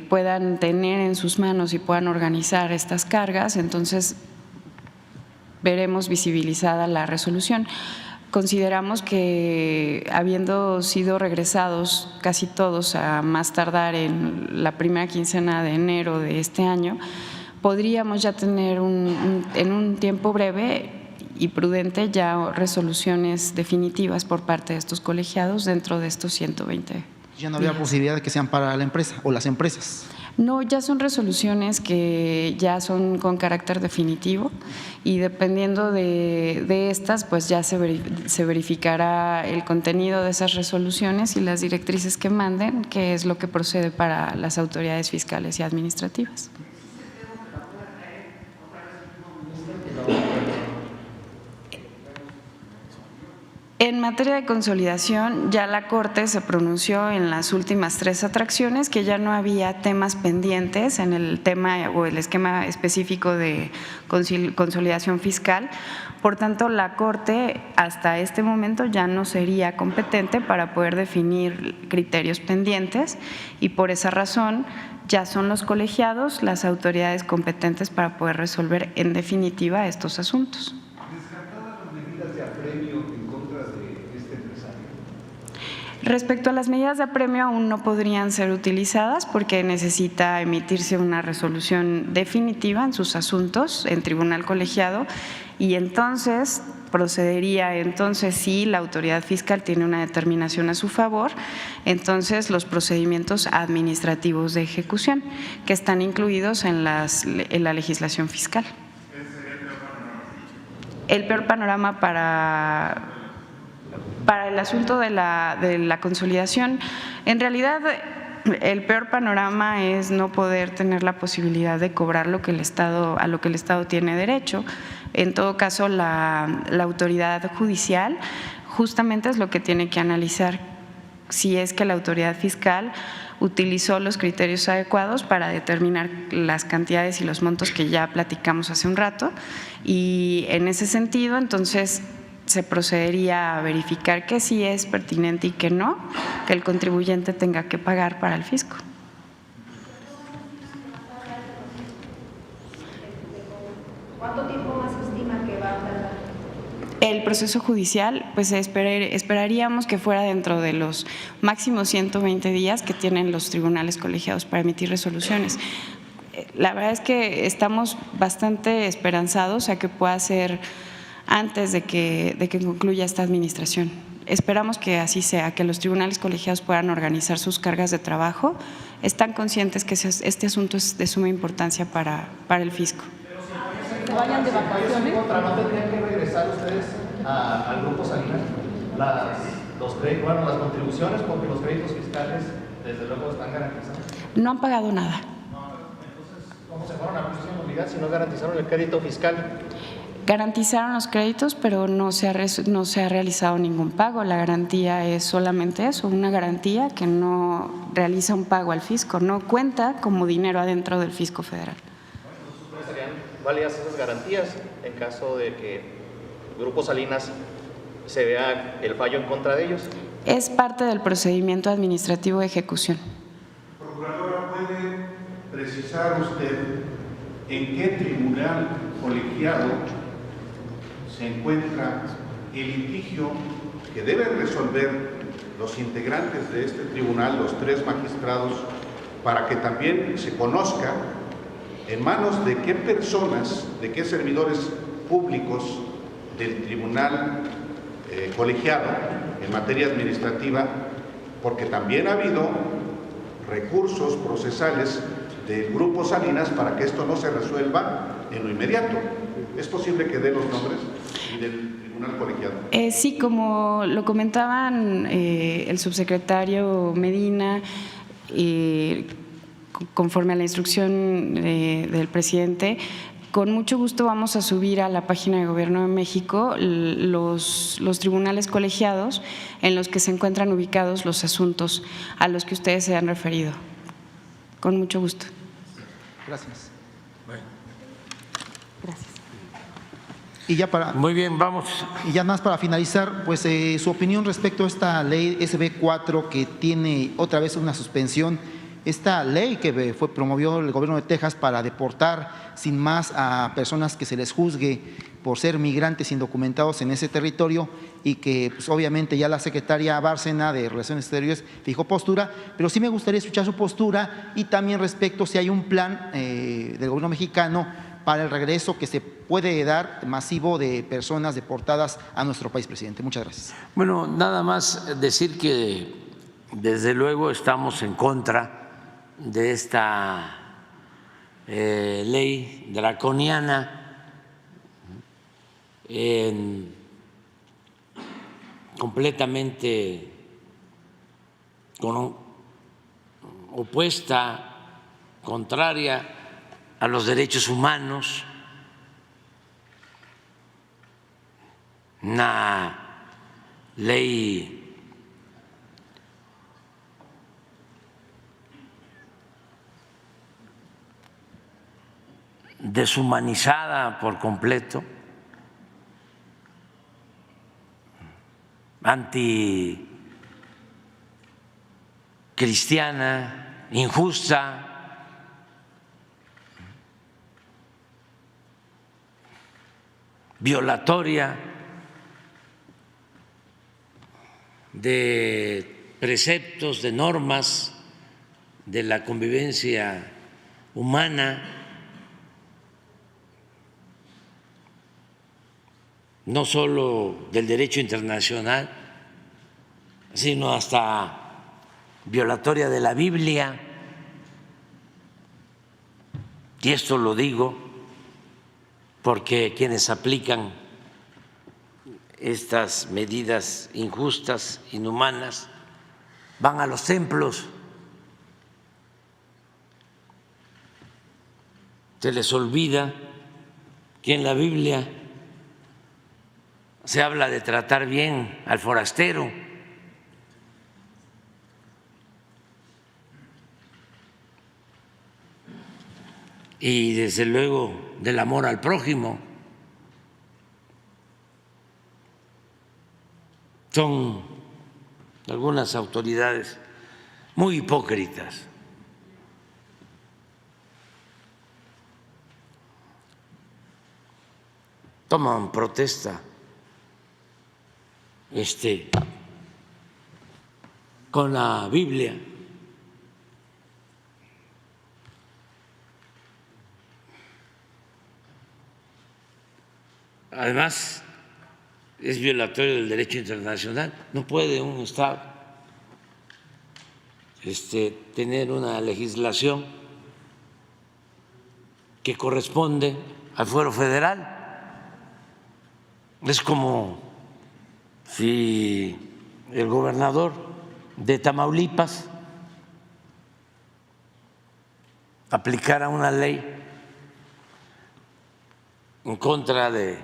puedan tener en sus manos y puedan organizar estas cargas, entonces veremos visibilizada la resolución. Consideramos que habiendo sido regresados casi todos a más tardar en la primera quincena de enero de este año, podríamos ya tener en un tiempo breve y prudente ya resoluciones definitivas por parte de estos colegiados dentro de estos 120. Ya no habría posibilidad de que sean para la empresa o las empresas. No, ya son resoluciones que ya son con carácter definitivo y dependiendo de estas, pues ya se verificará el contenido de esas resoluciones y las directrices que manden, que es lo que procede para las autoridades fiscales y administrativas. En materia de consolidación, ya la Corte se pronunció en las últimas 3 atracciones que ya no había temas pendientes en el tema o el esquema específico de consolidación fiscal. Por tanto, la Corte hasta este momento ya no sería competente para poder definir criterios pendientes y por esa razón ya son los colegiados las autoridades competentes para poder resolver en definitiva estos asuntos. Respecto a las medidas de apremio, aún no podrían ser utilizadas porque necesita emitirse una resolución definitiva en sus asuntos en tribunal colegiado y entonces procedería, si la autoridad fiscal tiene una determinación a su favor, entonces los procedimientos administrativos de ejecución que están incluidos en la legislación fiscal. El peor panorama para el asunto de la consolidación, en realidad el peor panorama es no poder tener la posibilidad de cobrar a lo que el Estado tiene derecho. En todo caso, la autoridad judicial justamente es lo que tiene que analizar si es que la autoridad fiscal utilizó los criterios adecuados para determinar las cantidades y los montos que ya platicamos hace un rato y en ese sentido, entonces, se procedería a verificar que sí es pertinente y que no, que el contribuyente tenga que pagar para el fisco. ¿Cuánto tiempo más estima que va a tardar? El proceso judicial, pues esperaríamos que fuera dentro de los máximos 120 días que tienen los tribunales colegiados para emitir resoluciones. La verdad es que estamos bastante esperanzados a que pueda ser antes de que concluya esta administración. Esperamos que así sea, que los tribunales colegiados puedan organizar sus cargas de trabajo. Están conscientes que este asunto es de suma importancia para el fisco. ¿Se vayan de vacaciones? ¿No tendrían que regresar ustedes al Grupo Salinas? Las contribuciones, porque los créditos fiscales desde luego están garantizados. No han pagado nada. Entonces, ¿cómo se fueron a posición obligada si no garantizaron el crédito fiscal? garantizaron los créditos, pero no se ha realizado ningún pago. La garantía es solamente eso, una garantía que no realiza un pago al fisco, no cuenta como dinero adentro del fisco federal. ¿Estarían válidas esas garantías en caso de que Grupo Salinas se vea el fallo en contra de ellos? Es parte del procedimiento administrativo de ejecución. Procuradora, ¿puede precisar usted en qué tribunal colegiado se encuentra el litigio que deben resolver los integrantes de este tribunal, los 3 magistrados, para que también se conozca en manos de qué personas, de qué servidores públicos del tribunal colegiado en materia administrativa, porque también ha habido recursos procesales del Grupo Salinas para que esto no se resuelva en lo inmediato? ¿Es posible que dé los nombres y del tribunal colegiado? Sí, como lo comentaban el subsecretario Medina, conforme a la instrucción del presidente, con mucho gusto vamos a subir a la página de Gobierno de México los tribunales colegiados en los que se encuentran ubicados los asuntos a los que ustedes se han referido. Con mucho gusto. Gracias. Bueno. Gracias. Y ya para, Muy bien, vamos. y ya más para finalizar, pues su opinión respecto a esta ley SB4 que tiene otra vez una suspensión. Esta ley que promovió el gobierno de Texas para deportar sin más a personas que se les juzgue por ser migrantes indocumentados en ese territorio y que pues, obviamente ya la secretaria Bárcena de Relaciones Exteriores fijó postura, pero sí me gustaría escuchar su postura y también respecto si hay un plan del gobierno mexicano para el regreso que se puede dar masivo de personas deportadas a nuestro país, presidente. Muchas gracias. Bueno, nada más decir que desde luego estamos en contra de esta ley draconiana, completamente opuesta, contraria a los derechos humanos, una ley deshumanizada por completo, anticristiana, injusta, violatoria de preceptos, de normas de la convivencia humana, no solo del derecho internacional, sino hasta violatoria de la Biblia. Y esto lo digo porque quienes aplican estas medidas injustas, inhumanas, van a los templos. Se les olvida que en la Biblia se habla de tratar bien al forastero. Y desde luego del amor al prójimo. Son algunas autoridades muy hipócritas. Toman protesta con la Biblia. Además, es violatorio del derecho internacional. No puede un Estado tener una legislación que corresponde al fuero federal. Es como si el gobernador de Tamaulipas aplicara una ley en contra de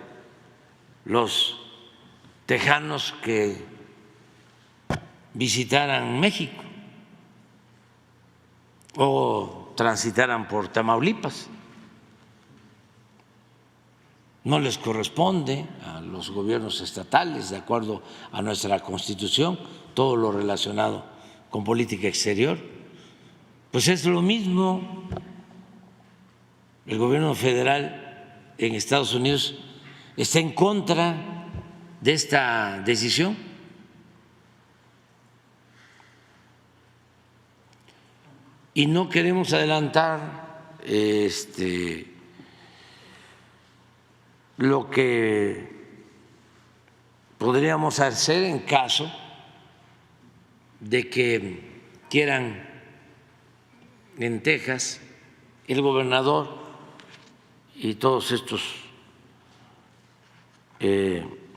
los tejanos que visitaran México o transitaran por Tamaulipas. No les corresponde a los gobiernos estatales, de acuerdo a nuestra Constitución, todo lo relacionado con política exterior. Pues es lo mismo. El gobierno federal en Estados Unidos está en contra de esta decisión. Y no queremos adelantar lo que podríamos hacer en caso de que quieran en Texas el gobernador y todos estos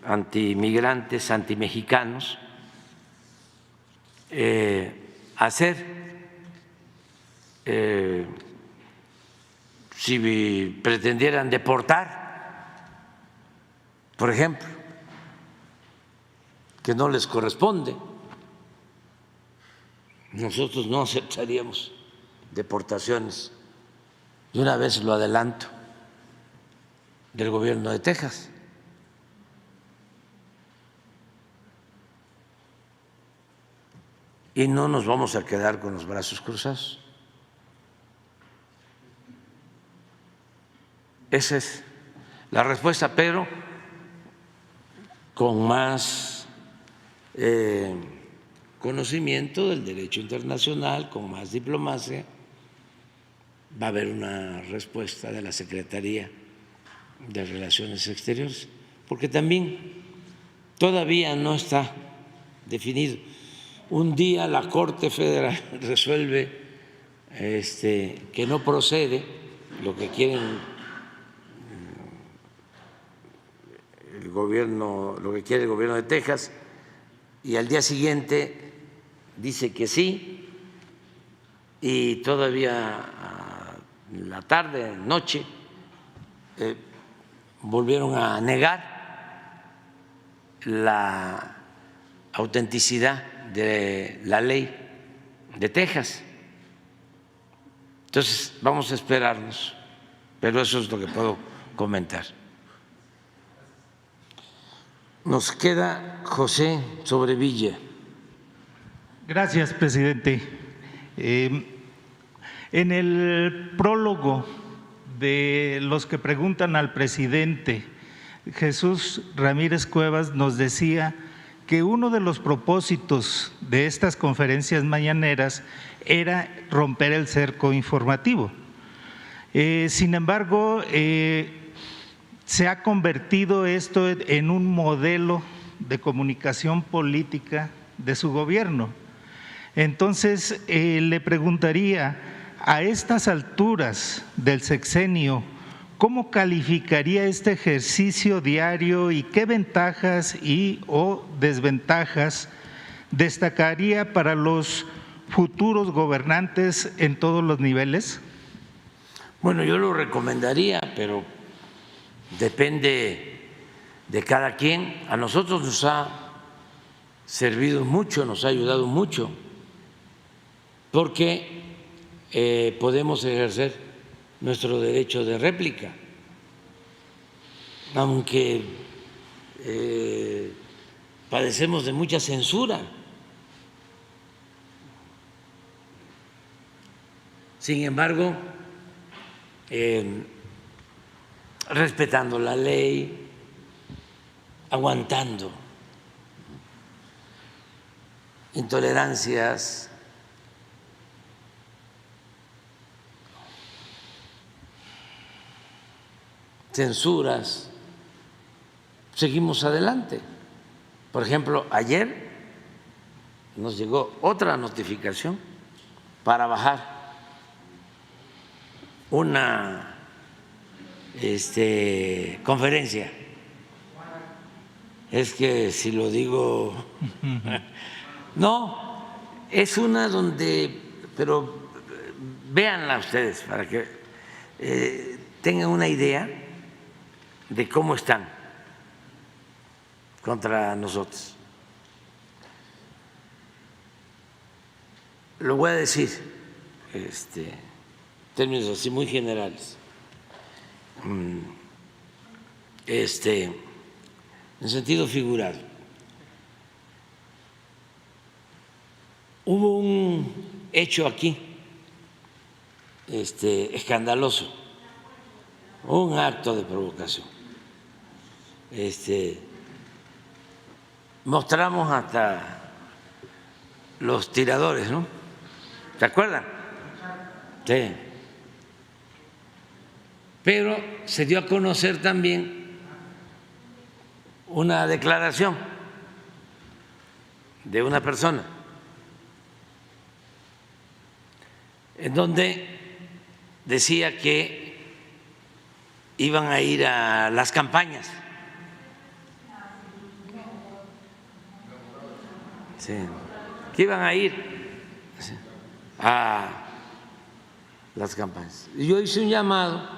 antimigrantes, antimexicanos, hacer, si pretendieran deportar, por ejemplo, que no les corresponde, nosotros no aceptaríamos deportaciones, de una vez lo adelanto, del gobierno de Texas. Y no nos vamos a quedar con los brazos cruzados. Esa es la respuesta, pero con más conocimiento del derecho internacional, con más diplomacia, va a haber una respuesta de la Secretaría de Relaciones Exteriores, porque también todavía no está definido. Un día la Corte Federal resuelve que no procede lo que quieren el gobierno, lo que quiere el gobierno de Texas, y al día siguiente dice que sí, y todavía en la tarde, noche, volvieron a negar la autenticidad de la ley de Texas. Entonces, vamos a esperarnos, pero eso es lo que puedo comentar. Nos queda José Sobrevilla. Gracias, presidente. En el prólogo de los que preguntan al presidente, Jesús Ramírez Cuevas nos decía que uno de los propósitos de estas conferencias mañaneras era romper el cerco informativo. Sin embargo, se ha convertido esto en un modelo de comunicación política de su gobierno. Entonces, le preguntaría, a estas alturas del sexenio, ¿cómo calificaría este ejercicio diario y qué ventajas y o desventajas destacaría para los futuros gobernantes en todos los niveles? Bueno, yo lo recomendaría, pero depende de cada quien. A nosotros nos ha servido mucho, nos ha ayudado mucho, porque podemos ejercer nuestro derecho de réplica, aunque padecemos de mucha censura. Sin embargo, respetando la ley, aguantando intolerancias, censuras, seguimos adelante. Por ejemplo, ayer nos llegó otra notificación para bajar una conferencia. Es que si lo digo, no, es una donde, pero véanla ustedes para que tengan una idea de cómo están contra nosotros. Lo voy a decir en términos así muy generales. En sentido figurado. Hubo un hecho aquí escandaloso, un acto de provocación. Mostramos hasta los tiradores, ¿no? ¿Se acuerdan? Sí. Pero se dio a conocer también una declaración de una persona en donde decía que iban a ir a las campañas. Sí, que iban a ir a las campañas. Y yo hice un llamado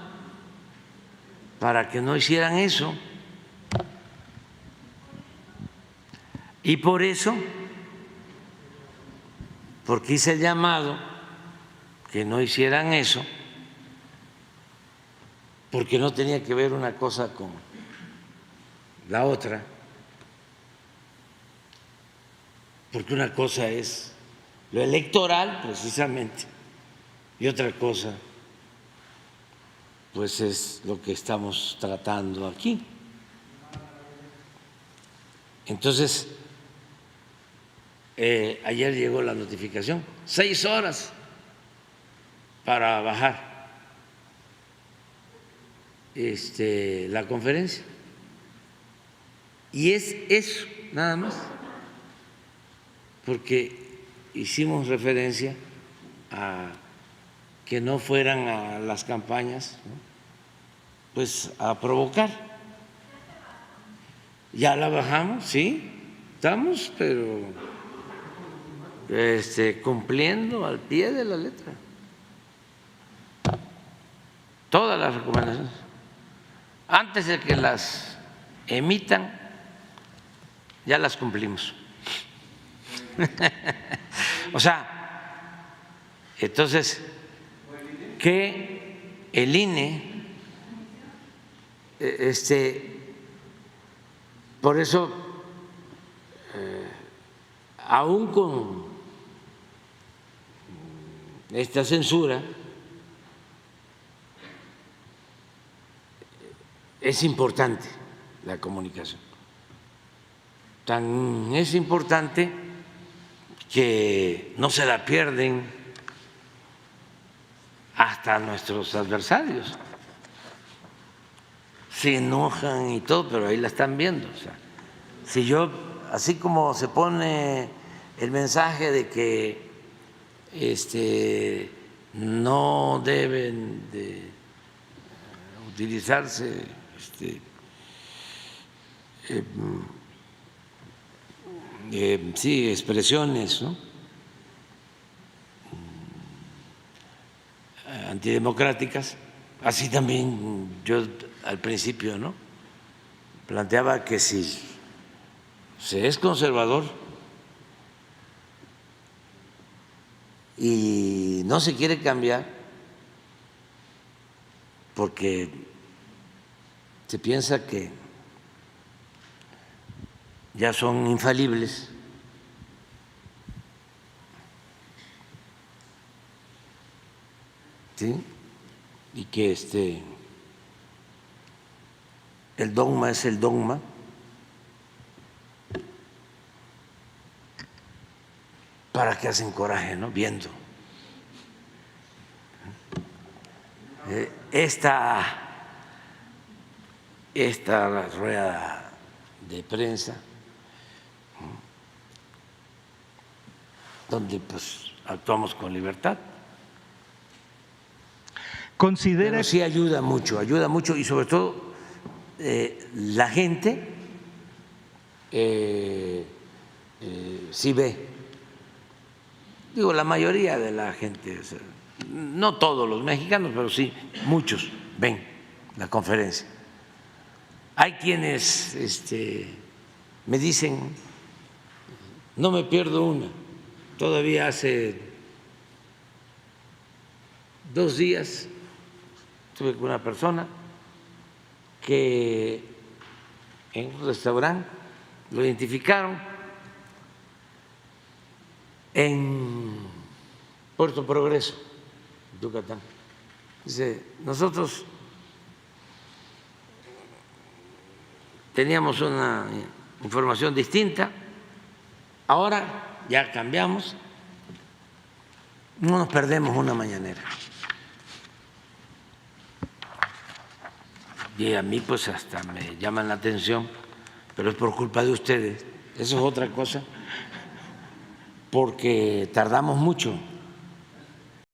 para que no hicieran eso. Y por eso, porque hice el llamado que no hicieran eso, porque no tenía que ver una cosa con la otra, porque una cosa es lo electoral precisamente y otra cosa pues es lo que estamos tratando aquí. Entonces, ayer llegó la notificación, 6 horas para bajar la conferencia. Y es eso, nada más, porque hicimos referencia a que no fueran a las campañas, ¿no?, pues a provocar. Ya la bajamos, sí, estamos, pero cumpliendo al pie de la letra todas las recomendaciones. Antes de que las emitan, ya las cumplimos. O sea, entonces, que el INE, por eso, aún con esta censura, es importante la comunicación. Tan es importante que no se la pierden hasta nuestros adversarios. Se enojan y todo, pero ahí la están viendo. O sea, si yo, así como se pone el mensaje de que no deben de utilizarse sí, expresiones, ¿no?, antidemocráticas, así también yo al principio, ¿no?, planteaba que si se es conservador y no se quiere cambiar porque se piensa que ya son infalibles, ¿sí?, y que el dogma es el dogma, para que hacen coraje, ¿no?, viendo esta rueda de prensa donde pues actuamos con libertad. Considera. Pero sí ayuda mucho y sobre todo la gente sí ve, digo, la mayoría de la gente, o sea, no todos los mexicanos, pero sí muchos ven la conferencia. Hay quienes me dicen, no me pierdo una. Todavía hace 2 días estuve con una persona que en un restaurante lo identificaron en Puerto Progreso, Yucatán. Dice, nosotros teníamos una información distinta, ahora ya cambiamos, no nos perdemos una mañanera. Y a mí pues hasta me llaman la atención, pero es por culpa de ustedes, eso es otra cosa, porque tardamos mucho